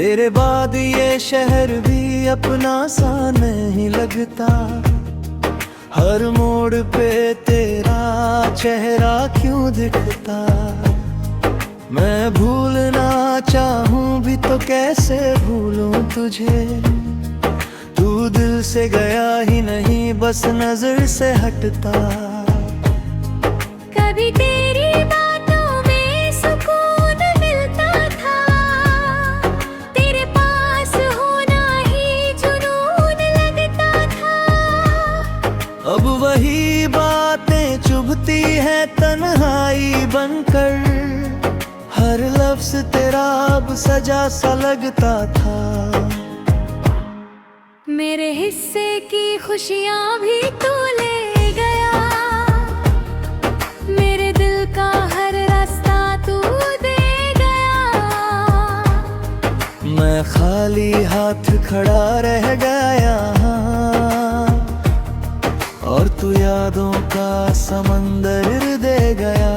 तेरे बाद ये शहर भी अपना सा नहीं लगता। हर मोड़ पे तेरा चेहरा क्यों दिखता। मैं भूलना चाहूं भी तो कैसे भूलूं तुझे। तू दिल से गया ही नहीं बस नजर से हटता। कभी तेरी बातों में सुकून मिलता था। तेरे पास होना ही जुनून लगता था। अब वही बातें चुभती है तन्हाई बनकर। हर लफ्ज तेरा अब सजा सा लगता था। मेरे हिस्से की खुशियां भी तू ले गया। मेरे दिल का हर रास्ता तू दे गया। मैं खाली हाथ खड़ा रह गया और तू यादों का समंदर दे गया।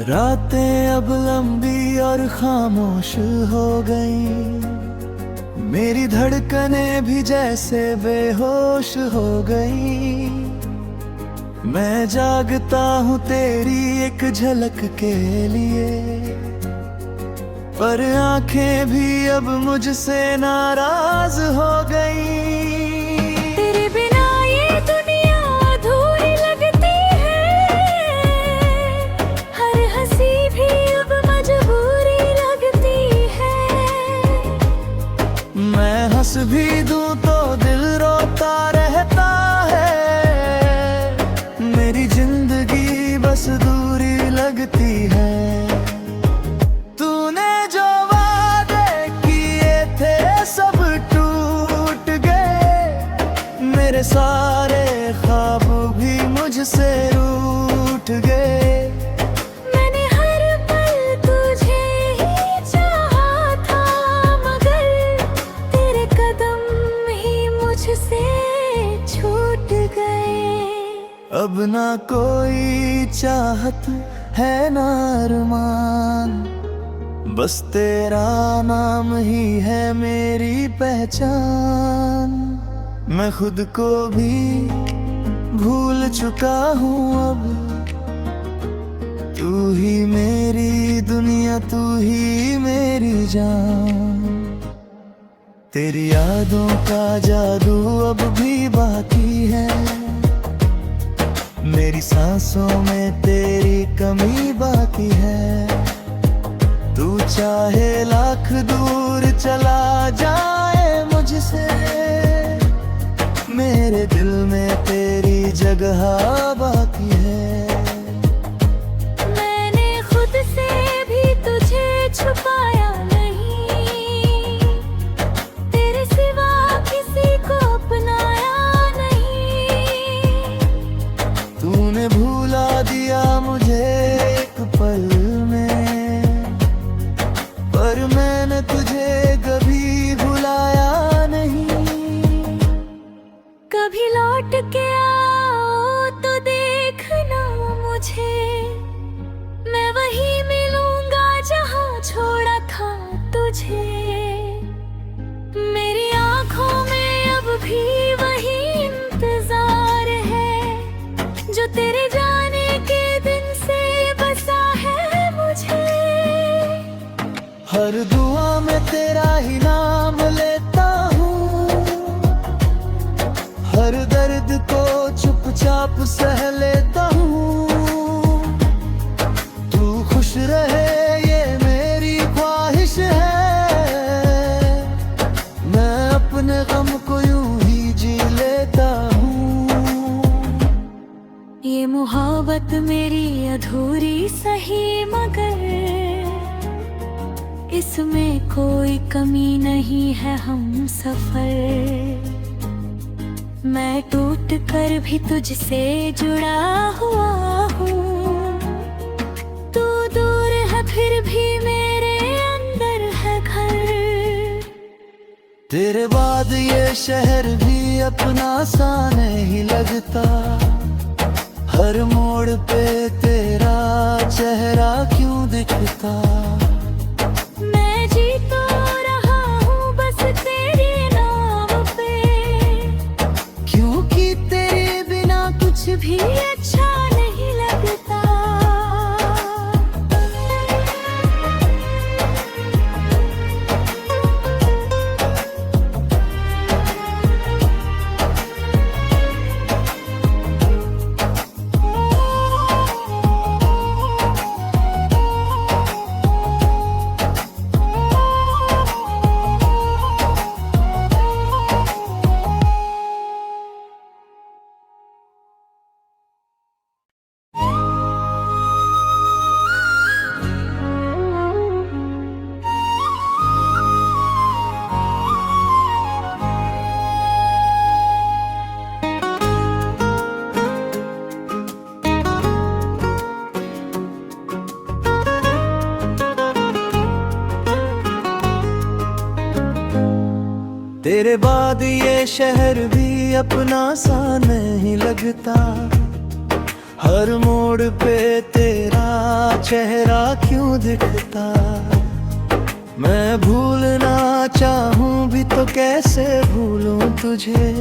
रातें अब लंबी और खामोश हो गई। मेरी धड़कनें भी जैसे बेहोश हो गई। मैं जागता हूँ तेरी एक झलक के लिए। पर आंखें भी अब मुझसे नाराज हो गई। तेरे बिना ये दुनिया अधूरी लगती है। हर हंसी भी अब मजबूरी लगती है। मैं हंस भी दूं तो दिल रोता रहता है। मेरी जिंदगी बस दूरी लगती है। तूने जो वादे किए थे सब टूट गए। मेरे सारे ख्वाब भी मुझसे रूठ गए। मैंने हर पल तुझे ही चाहा था। मगर तेरे कदम ही मुझसे छूट गए। अब ना कोई चाहत है ना अरमान। बस तेरा नाम ही है मेरी पहचान। मैं खुद को भी भूल चुका हूँ अब। तू ही मेरी दुनिया तू ही मेरी जान। तेरी यादों का जादू अब भी बाकी है। मेरी सांसों में तेरी कमी बाकी है। तू चाहे लाख दूर चला जाए मुझसे। मेरे दिल में तेरी जगह बाकी है। मैंने खुद से भी तुझे छुपाया नहीं। तेरे सिवा किसी को अपनाया नहीं। तूने भूला दिया मुझे एक पल में। पर मैंने तुझे कभी भुलाया नहीं। कभी लौट के आओ तो देखना मुझे। मैं वहीं मिलूंगा जहां छोड़ा था तुझे। मेरी आंखों में अब भी वही इंतजार है जो तेरे जाने के दिन से बसा है मुझे। हर दुआ में तेरा ही नाम लेता हूँ। हर दर्द को चुपचाप सह लेता हूँ। तू खुश रहे ये मेरी ख्वाहिश है। मैं अपने गम को यूं ही जी लेता हूँ। ये मोहब्बत मेरी अधूरी सही मगर इसमें कोई कमी नहीं है हम सफर। मैं टूट कर भी तुझसे जुड़ा हुआ हूँ। तू दूर है फिर भी मेरे अंदर है घर। तेरे बाद ये शहर भी अपना सा नहीं लगता। हर मोड़ पे तेरा चेहरा क्यों दिखता। मैं जी तो रहा हूँ बस तेरे नाम पे, क्योंकि तेरे बिना कुछ भी अच्छा नहीं लगता। तेरे बाद ये शहर भी अपना सा नहीं लगता। हर मोड़ पे तेरा चेहरा क्यों दिखता। मैं भूलना चाहूं भी तो कैसे भूलूं तुझे।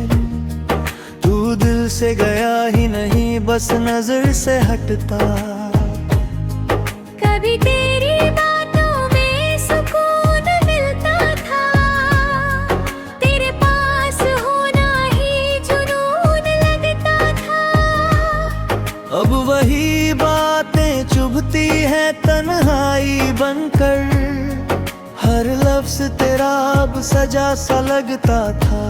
तू दिल से गया ही नहीं बस नजर से हटता। कभी तेरी बातों में सुकून मिलता था, तेरे पास होना ही जुनून लगता था। अब वही बातें चुभती हैं तन्हाई बनकर। हर लफ्ज तेरा अब सजा सा लगता था।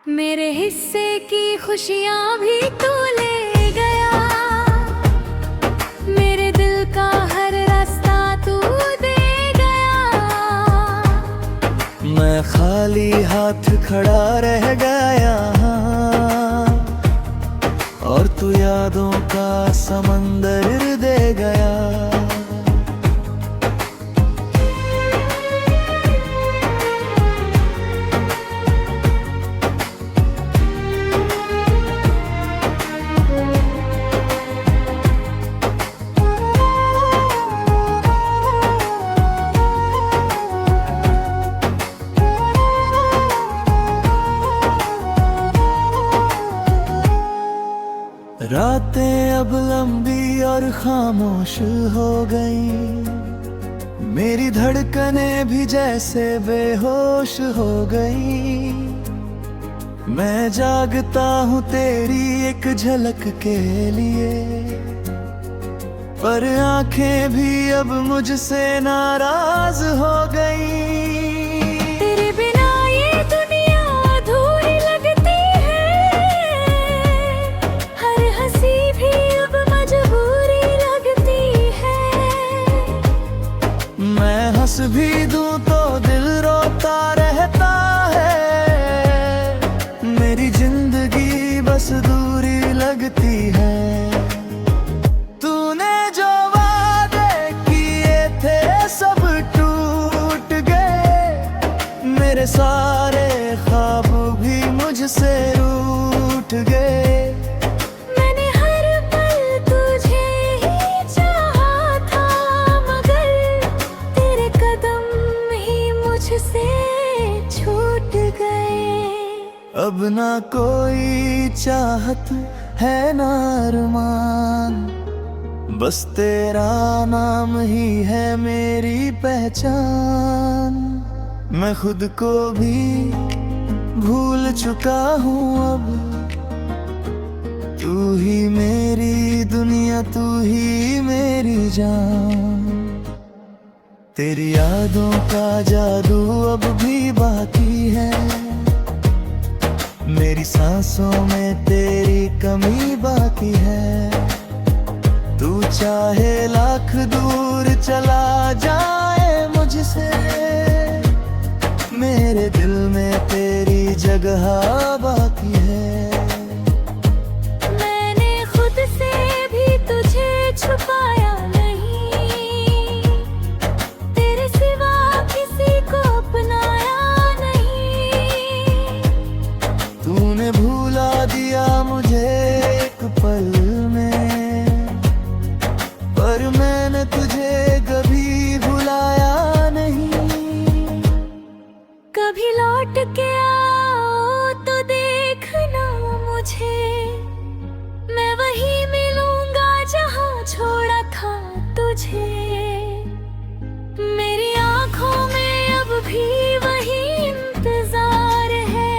मेरे हिस्से की खुशियाँ भी तू ले गया, मेरे दिल का हर रास्ता तू दे गया। मैं खाली हाथ खड़ा रह गया और तू यादों का समंदर दे गया। रातें अब लंबी और खामोश हो गई। मेरी धड़कनें भी जैसे बेहोश हो गई। मैं जागता हूँ तेरी एक झलक के लिए, पर आंखें भी अब मुझसे नाराज हो गई। तेरे बिना ये दुनिया अधूरी लगती है, हर हंसी भी अब मजबूरी लगती है। मैं हंस भी दूं तो दिल रोता रहता है। मेरी जिंदगी बस दूरी लगती है। तूने जो वादे किए थे सब टूट गए। मेरे सारे ख्वाब भी मुझसे रूठ गए। मैंने हर पल तुझे ही चाहा था, मगर तेरे कदम ही मुझसे छूट गए। अब ना कोई चाहत है ना अरमान, बस तेरा नाम ही है मेरी पहचान। मैं खुद को भी भूल चुका हूँ अब। तू ही मेरी दुनिया, तू ही मेरी जान। तेरी यादों का जादू अब भी बाकी है। मेरी सांसों में तेरी कमी बाकी है। तू चाहे लाख दूर चला जाए मुझसे, मेरे दिल में तेरी जगह बाकी है। मैंने खुद से भी तुझे छुपाया नहीं, तेरे सिवा किसी को अपनाया नहीं। तूने भूला दिया मुझे एक पल में, पर मैंने तुझे कभी भुलाया नहीं। कभी लौट के आओ तो देखना मुझे, मैं वहीं मिलूंगा जहां छोड़ा था तुझे। मेरी आंखों में अब भी वही इंतजार है,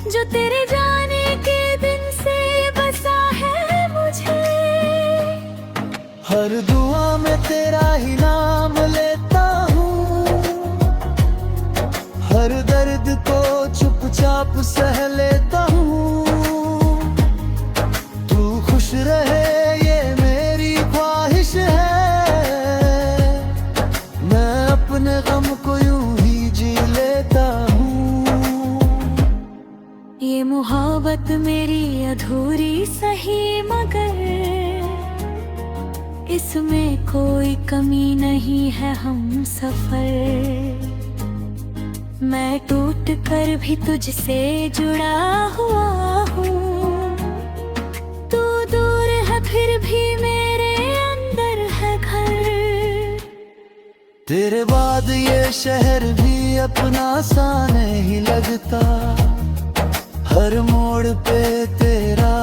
जो तेरे जाने के दिन से बसा है मुझे। हर दुआ में तेरा ही नाम लेता हूँ, हर दर्द को चुपचाप सह लेता हूँ। तू खुश रहे ये मेरी ख्वाहिश है, मैं अपने गम को यूं ही जी लेता हूँ। ये मोहब्बत मेरी अधूरी सही, मगर इसमें कोई कमी नहीं है हम सफर। मैं टूट कर भी तुझसे जुड़ा हुआ हूँ, तू दूर है फिर भी मेरे अंदर है घर। तेरे बाद ये शहर भी अपना सा नहीं लगता, हर मोड़ पे तेरा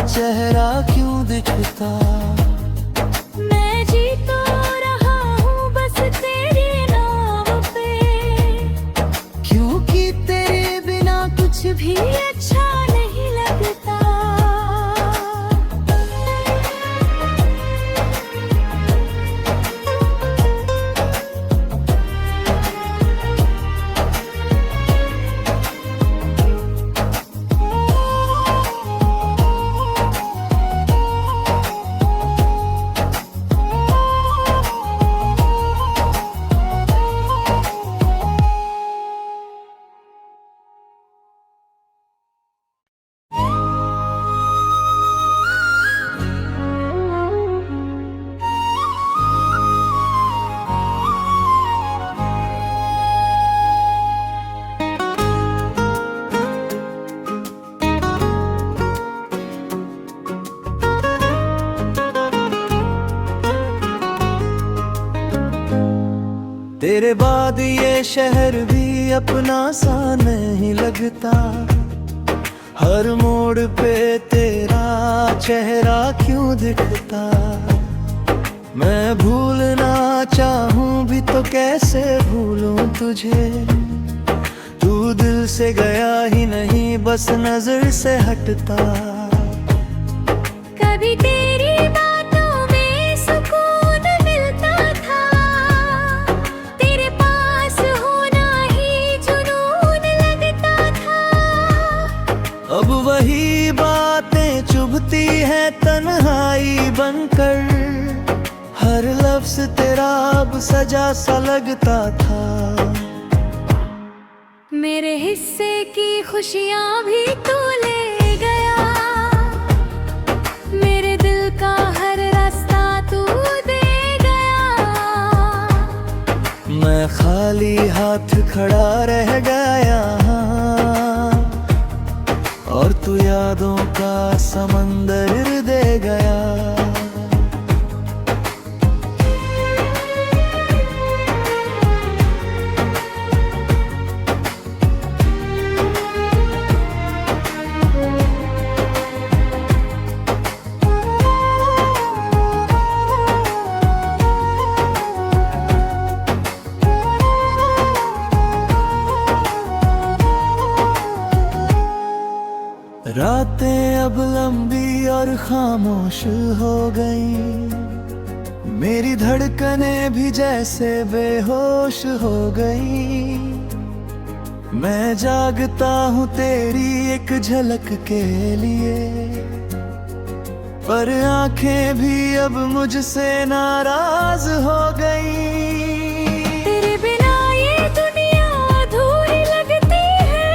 चेहरा क्यों दिखता। मैं जी तो रहा हूँ बस तेरे नाम पे, क्योंकि तेरे बिना कुछ भी अच्छा नहीं लगता। तेरे बाद ये शहर भी अपना सा नहीं लगता, हर मोड़ पे तेरा चेहरा क्यों दिखता। मैं भूलना चाहूं भी तो कैसे भूलूं तुझे, तू दिल से गया ही नहीं बस नजर से हटता। कभी तेरी बातों में सुकून मिलता था, तेरे पास होना ही जुनून लगता था। अब वही बातें चुभती हैं तन्हाई बनकर, हर लफ्ज तेरा अब सजा सा लगता था। मेरे हिस्से की खुशियाँ भी तू ले गया, मेरे दिल का हर रास्ता तू दे गया। मैं खाली हाथ खड़ा रह गया और तू यादों का समंदर दे गया। रातें अब लंबी और खामोश हो गई, मेरी धड़कनें भी जैसे बेहोश हो गई। मैं जागता हूँ तेरी एक झलक के लिए, पर आंखें भी अब मुझसे नाराज हो गई। तेरे बिना ये दुनिया अधूरी लगती है,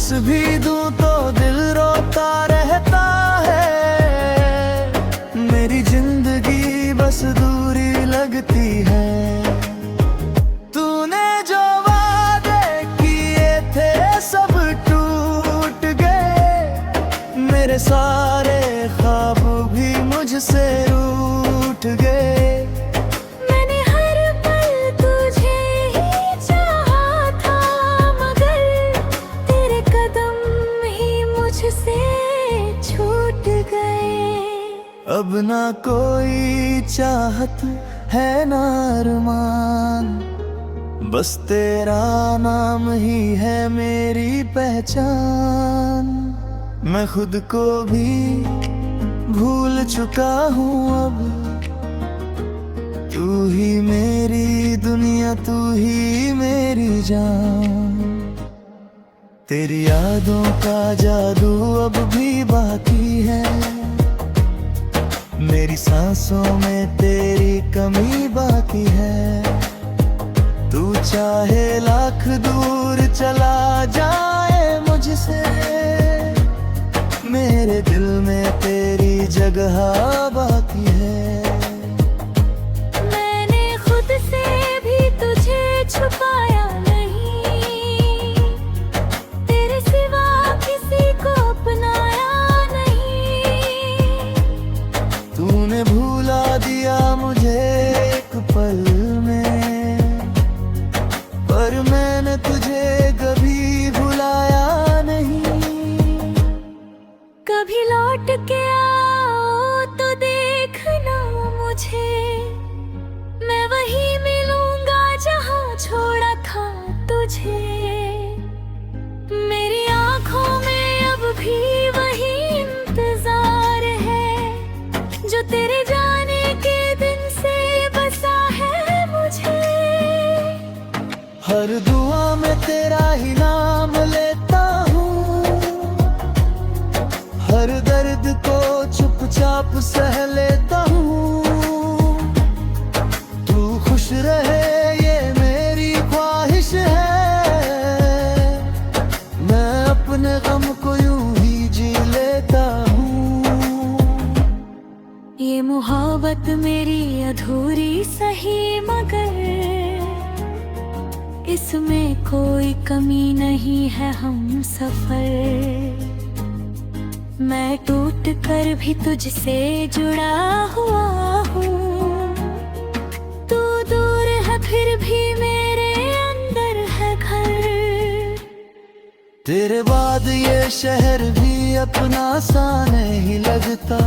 सांस भी दूं तो दिल रोता रहता है। मेरी जिंदगी बस दूरी लगती है। तूने जो वादे किए थे सब टूट गए। मेरे सारे ख्वाब भी मुझसे रूठ गए। मैंने हर पल तुझे ही चाहा था, मगर तेरे कदम ही मुझसे छूट गए। अब ना कोई चाहत है ना अरमान, बस तेरा नाम ही है मेरी पहचान। मैं खुद को भी भूल चुका हूँ अब। तू ही मेरी दुनिया, तू ही मेरी जान। तेरी यादों का जादू अब भी बाकी है। मेरी सांसों में तेरी कमी बाकी है। तू चाहे लाख दूर चला जाए मुझसे, मेरे दिल में तेरी जगह बाकी है। मैंने खुद से भी तुझे छुपाया नहीं, तेरे सिवा किसी को अपनाया नहीं। तूने भुला दिया मुझे एक पल में, पर मैंने तुझे कभी भुलाया नहीं। कभी लौट के आओ तो देखना मुझे, मैं वहीं मिलूंगा जहां छोड़ा था तुझे। मेरी आंखों में अब भी वही इंतजार है, जो तेरे जाने के दिन से बसा है मुझे। हर दुआ में तेरा ही नाम लेता हूँ। हर दर्द को चुपचाप सह लेता हूँ। तू खुश रहे ये मेरी ख्वाहिश है। मैं अपने गम को यूं ही जी लेता हूँ। ये मोहब्बत मेरी अधूरी सही, मगर इसमें कोई कमी नहीं है हम सफर। मैं टूट कर भी तुझसे जुड़ा हुआ हूँ। तू दूर है फिर भी मेरे अंदर है घर। तेरे बाद ये शहर भी अपना सा नहीं लगता।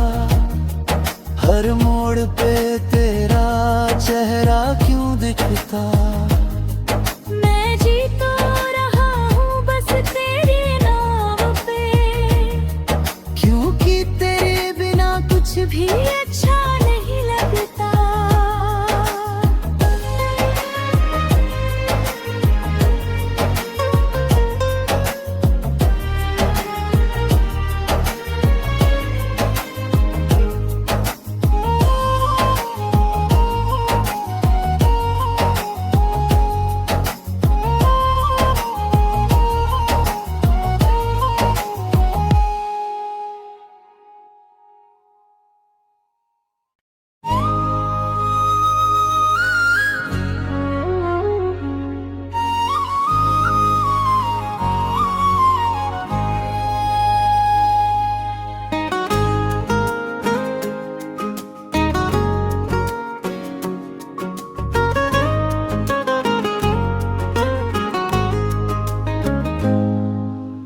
हर मोड़ पे तेरा चेहरा क्यों दिखता। मैं जी तो रहा हूँ बस तेरे नाम पे, क्योंकि तेरे बिना कुछ भी अच्छा नहीं लगता।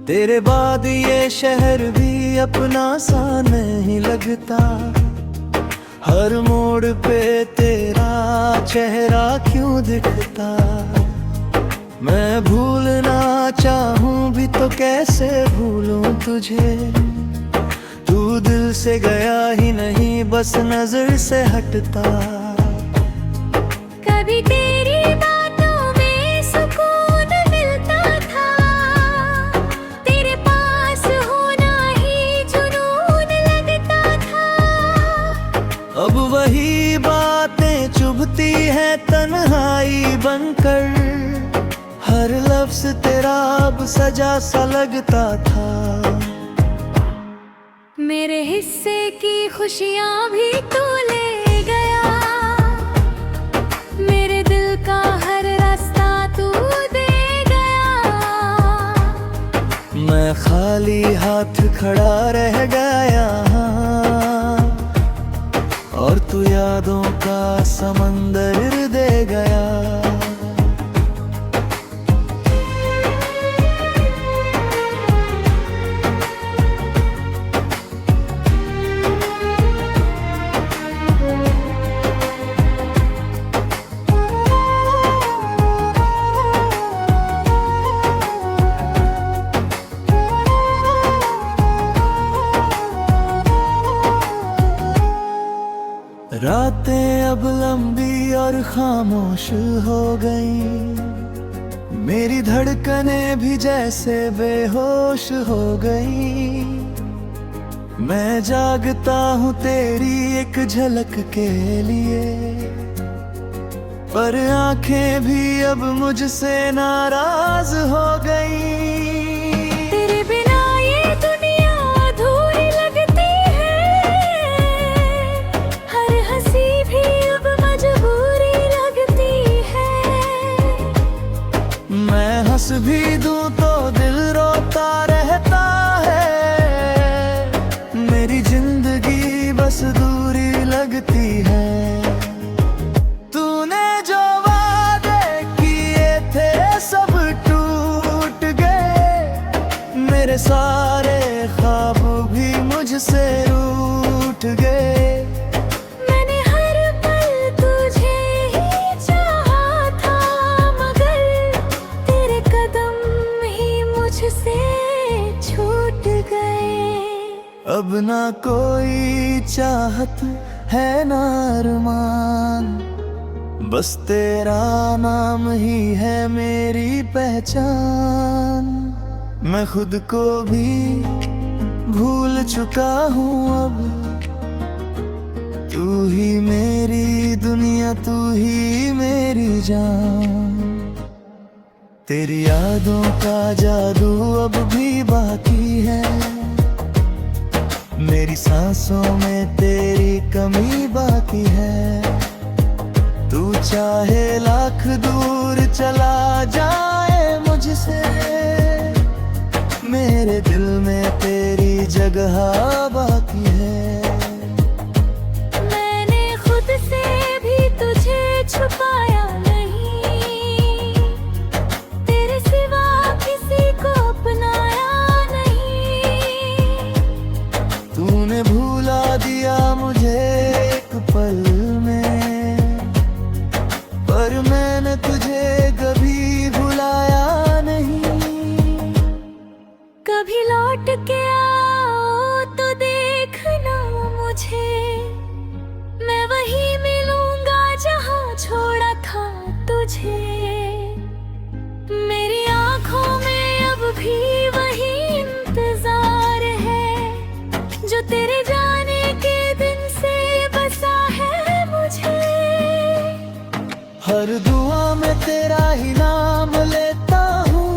तेरे बाद ये शहर भी अपना सा नहीं लगता। हर मोड़ पे तेरा चेहरा क्यों दिखता। मैं भूलना चाहूं भी तो कैसे भूलूं तुझे। तू दिल से गया ही नहीं बस नजर से हटता। कभी तेरी बातों में सुकून मिलता था, तेरे पास होना ही जुनून लगता था। अब वही बातें चुभती है तन्हाई बनकर। हर लफ्ज से तेरा अब सजा सा लगता था। मेरे हिस्से की खुशियां भी तू ले गया, मेरे दिल का हर रास्ता तू दे गया। मैं खाली हाथ खड़ा रह गया और तू यादों का समंदर दे गया। रातें अब लंबी और खामोश हो गई, मेरी धड़कनें भी जैसे बेहोश हो गई। मैं जागता हूँ तेरी एक झलक के लिए, पर आंखें भी अब मुझसे नाराज हो गई। तेरे बिना ये दुनिया अधूरी लगती है, हर हंसी भी अब मजबूरी लगती है। मैं हंस भी दूं तो दिल रोता रहता है, मेरी जिंदगी बस दूरी लगती है। तूने जो वादे किए थे सब टूट गए, मेरे सारे ख्वाब भी मुझसे रूठ गए। मैंने हर पल तुझे ही चाहा था, मगर तेरे कदम ही मुझसे छूट गए। अब ना कोई चाहत है ना अरमान, बस तेरा नाम ही है मेरी पहचान। मैं खुद को भी भूल चुका हूँ अब, तू ही मेरी दुनिया, तू ही मेरी जान। तेरी यादों का जादू अब भी बाकी है, मेरी सांसों में तेरी कमी बाकी है। तू चाहे लाख दूर चला जाए मुझसे, मेरे दिल में तेरी जगह बाकी है। मैंने खुद से भी तुझे छुपाया नहीं, तेरे सिवा किसी को अपनाया नहीं। तूने भुला दिया मुझे एक पल में, पर मैंने तुझे कभी भुलाया नहीं। कभी लौट के आओ तो देखना मुझे, मैं वहीं मिलूंगा जहां छोड़ा था तुझे। मेरी आंखों में अब भी वही इंतजार है, जो तेरे जाने के दिन से बसा है मुझे। हर दुआ में तेरा ही नाम लेता हूँ,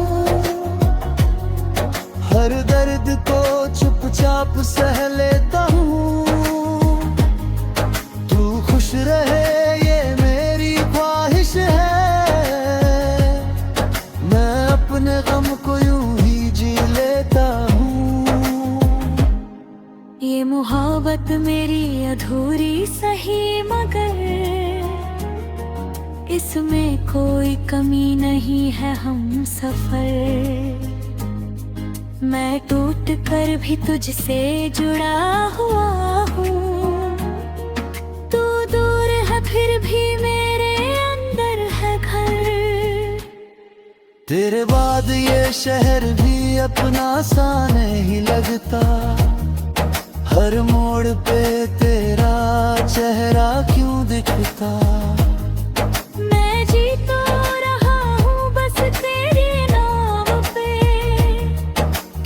हर दर्द को चुपचाप सह लेता हूँ। तू खुश रहे ये मेरी ख्वाहिश है, मैं अपने गम को यूं ही जी लेता हूँ। ये मोहब्बत मेरी अधूरी सही, मगर इसमें कोई कमी नहीं है हम सफर। मैं टूट कर भी तुझसे जुड़ा हुआ हूँ, तू दूर है फिर भी मेरे अंदर है घर। तेरे बाद ये शहर भी अपना सा नहीं लगता, हर मोड़ पे तेरा चेहरा क्यों दिखता। मैं जी तो रहा हूँ बस तेरे नाम पे,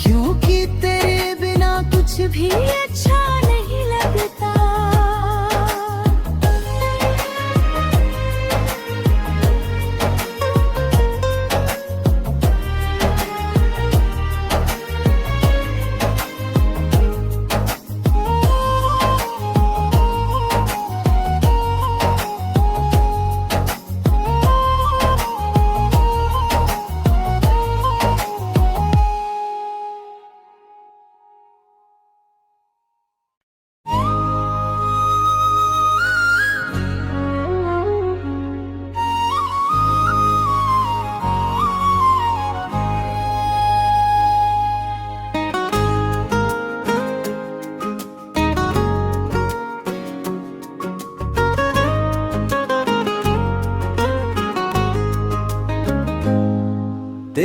क्योंकि तेरे बिना कुछ भी अच्छा नहीं लगता।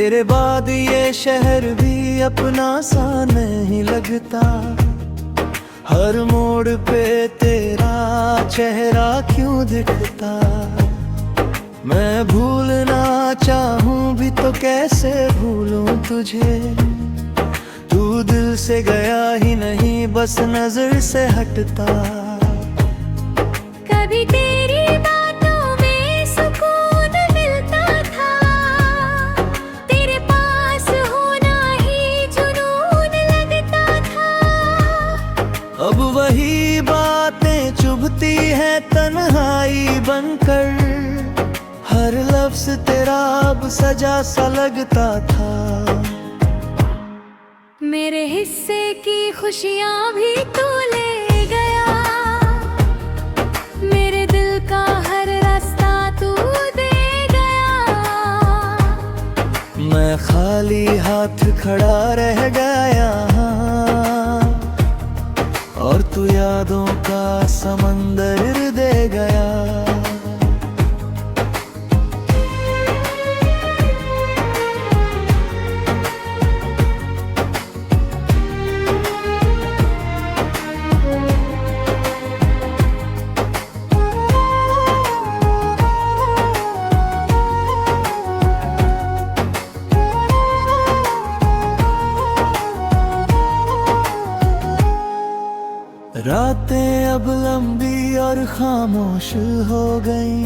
तेरे बाद ये शहर भी अपना सा नहीं लगता। हर मोड़ पे तेरा चेहरा क्यों दिखता। मैं भूलना चाहूं भी तो कैसे भूलूं तुझे। तू दिल से गया ही नहीं बस नजर से हटता। कभी तेरी बातों में सुकून मिलता था, तेरे पास होना ही जुनून लगता था। अब वही बातें चुभती है तन्हाई बनकर। हर लफ्ज तेरा अब सजा सा लगता था। मेरे हिस्से की खुशियां भी तू ले गया, मेरे दिल का हर रास्ता तू दे गया। मैं खाली हाथ खड़ा रह गया और तू यादों का समंदर दे गया। रातें अब लंबी और खामोश हो गई।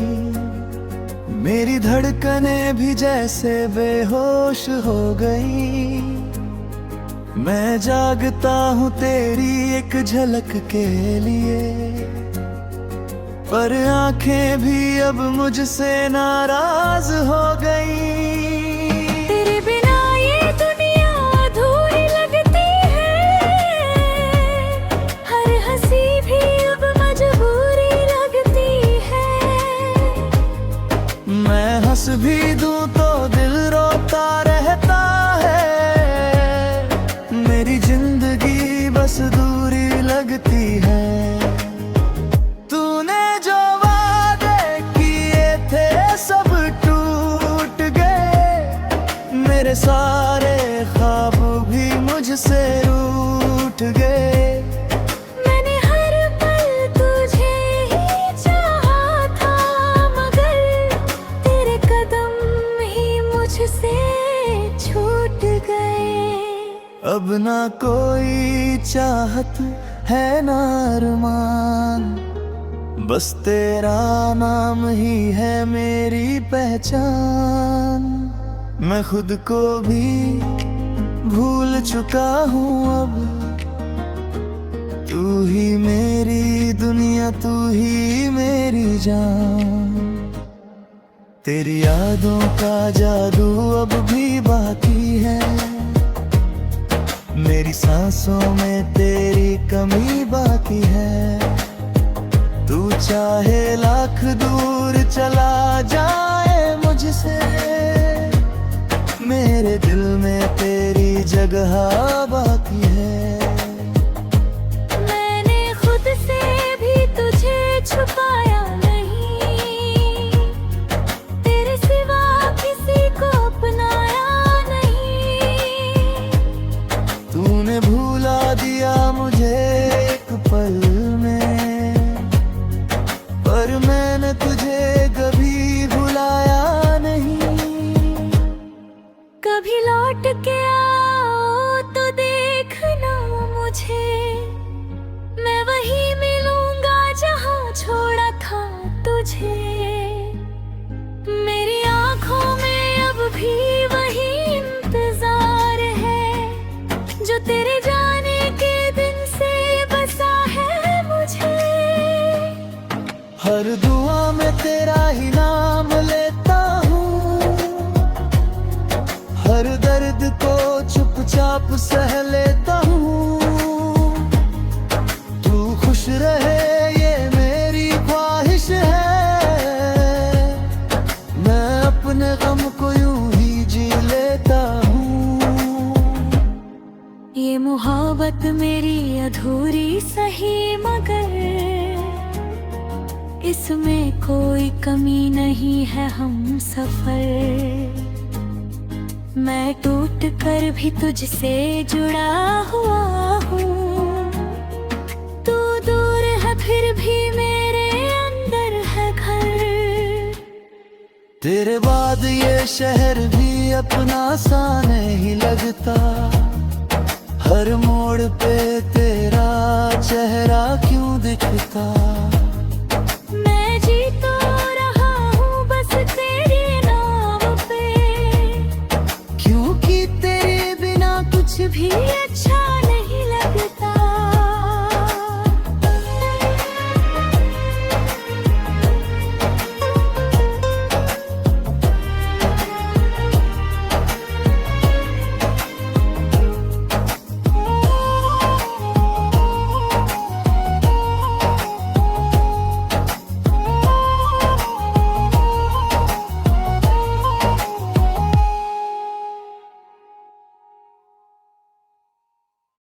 मेरी धड़कनें भी जैसे बेहोश हो गई। मैं जागता हूँ तेरी एक झलक के लिए, पर आंखें भी अब मुझसे नाराज हो गई। तेरे बिना ये दुनिया अधूरी लगती है, हर हंसी भी अब मजबूरी लगती है। मैं हंस भी दूं तो दिल रोता रहता है। मेरी जिंदगी बस दूरी लगती है। तूने जो वादे किए थे सब टूट गए। मेरे सारे ख्वाब भी मुझसे रूठ गए। मैंने हर पल तुझे ही चाहा था, मगर तेरे कदम ही मुझसे छूट गए। अब ना कोई चाहत है ना अरमान, बस तेरा नाम ही है मेरी पहचान। मैं खुद को भी भूल चुका हूँ अब। तू ही मेरी दुनिया, तू ही मेरी जान। तेरी यादों का जादू अब भी बाकी है। मेरी सांसों में तेरी कमी बाकी है। तू चाहे लाख दूर चला जाए मुझसे, मेरे दिल में तेरी जगह बाकी है। मैंने खुद से भी तुझे छुपाया नहीं, तेरे सिवा किसी को अपनाया नहीं। तूने भुला दिया मुझे एक पल में, पर मैंने तुझे कभी भुलाया नहीं। कभी लौट के आओ तो देखना मुझे, मैं वहीं मिलूंगा जहां छोड़ा था तुझे। मेरी आंखों में अब भी वही इंतजार है, जो तेरे जाने के दिन से बसा है मुझे। हर दुआ में तेरा ही नाम लेता हूँ। हर दर्द को चुपचाप सह लेता हूँ। तू खुश रहे ये मेरी ख्वाहिश है। मैं अपने गम को यूं ही जी लेता हूँ। ये मोहब्बत मेरी अधूरी सही, मगर इसमें कोई कमी नहीं है हम सफर। मैं टूट कर भी तुझसे जुड़ा हुआ हूँ। तू दूर है फिर भी मेरे अंदर है घर। तेरे बाद ये शहर भी अपना सा नहीं लगता। हर मोड़ पे तेरा चेहरा क्यों दिखता। मैं जी तो रहा हूँ बस तेरी नाम पे, क्योंकि तेरे बिना कुछ भी अच्छा